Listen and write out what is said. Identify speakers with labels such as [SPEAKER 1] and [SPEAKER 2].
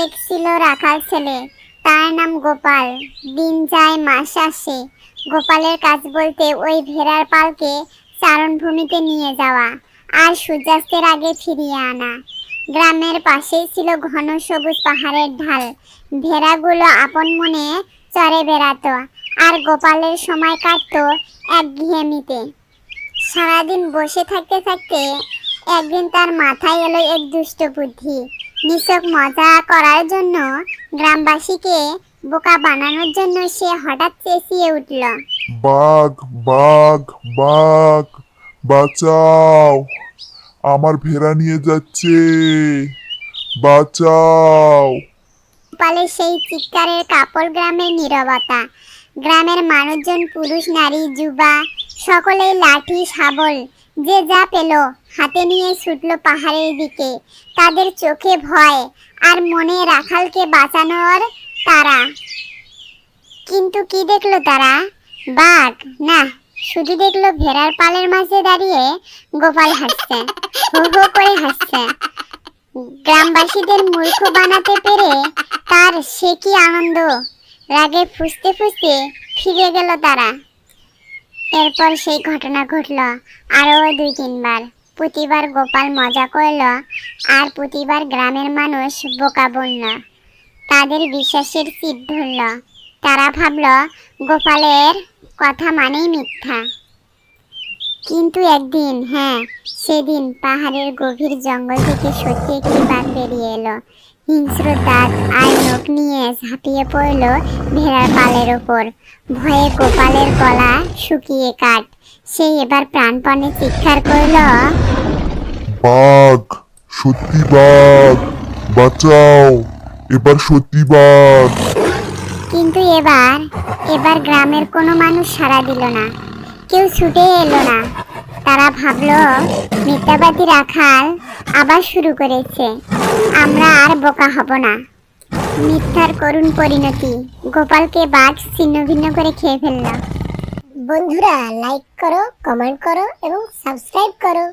[SPEAKER 1] এক ছিল রাখাল ছেলে, তার নাম গোপাল। দিন যায় মাস আসে। গোপালের কাজ বলতে ওই ভেড়ার পালকে চারণভূমিতে নিয়ে যাওয়া আর সূর্যাস্তের আগে ফিরিয়ে আনা। গ্রামের পাশেই ছিল ঘন সবুজ পাহাড়ের ঢাল। ভেড়াগুলো আপন মনে চরে বেড়াতো, আর গোপালের সময় কাটতো একঘেয়েমিতে। সারাদিন বসে থাকতে থাকতে একদিন তার মাথায় এলো এক দুষ্ট বুদ্ধি। নিছক মজা করার জন্য, গ্রামবাসীকে বোকা বানানোর জন্য সে হঠাৎ চেঁচিয়ে উঠল,
[SPEAKER 2] বাঘ, বাঘ, বাঘ, বাঁচাও! আমার ভেড়া নিয়ে যাচ্ছে, বাঁচাও!
[SPEAKER 1] গোপালের সেই চিৎকারের কাপড় গ্রামের নীরবতা। গ্রামের মানুষজন, পুরুষ নারী যুবা, সকলেই লাঠি শাবল যে যা পেল হাতে নিয়ে ছুটল পাহাড়ের দিকে। তাদের চোখে ভয় আর মনে রাখালকে বাঁচানোর তারা। কিন্তু কি দেখলো তারা? বাঘ না, শুধু দেখলো ভেড়ার পালের মাঝে দাঁড়িয়ে গোপাল হাসছে, হো হো করে হাসছে। গ্রামবাসীদের মূর্খ বানাতে পেরে তার সে কি আনন্দ! রাগে ফুঁসতে ফুঁসতে ফিরে গেল তারা। এরপর সেই ঘটনা ঘটল আরও 2-3 বার। প্রতিবার গোপাল মজা করল, আর প্রতিবার গ্রামের মানুষ বোকা বলল। তাদের বিশ্বাসের চিট ধরল। তারা ভাবল গোপালের কথা মানেই মিথ্যা। কিন্তু একদিন, হ্যাঁ সেদিন, পাহাড়ের গভীর জঙ্গল থেকে সত্যি একটি বাঘ বেরিয়ে এলো। হিংস্র দাঁত আর নখ নিয়ে ঝাঁপিয়ে পড়ল ভেড়ার পালের ওপর। ভয়ে গোপালের গলা শুকিয়ে কাঠ। সে এবার প্রাণপণে চিৎকার করল,
[SPEAKER 2] বাঘ, সত্যি বাঘ, বাঁচাও! এবার সত্যি বাঘ!
[SPEAKER 1] কিন্তু এবার গ্রামের কোনো মানুষ সাড়া দিল না। কেউ ছুটে এলো না। তারা ভাবলো মিথ্যাবাদী রাখাল আবার শুরু করেছে, আমরা আর বোকা হব না। মিথ্যার করুণ পরিণতি, গোপালকে বাঘ ছিন্ন ভিন্ন করে খেয়ে ফেলল। বন্ধুরা, লাইক করো, কমেন্ট করো এবং সাবস্ক্রাইব করো।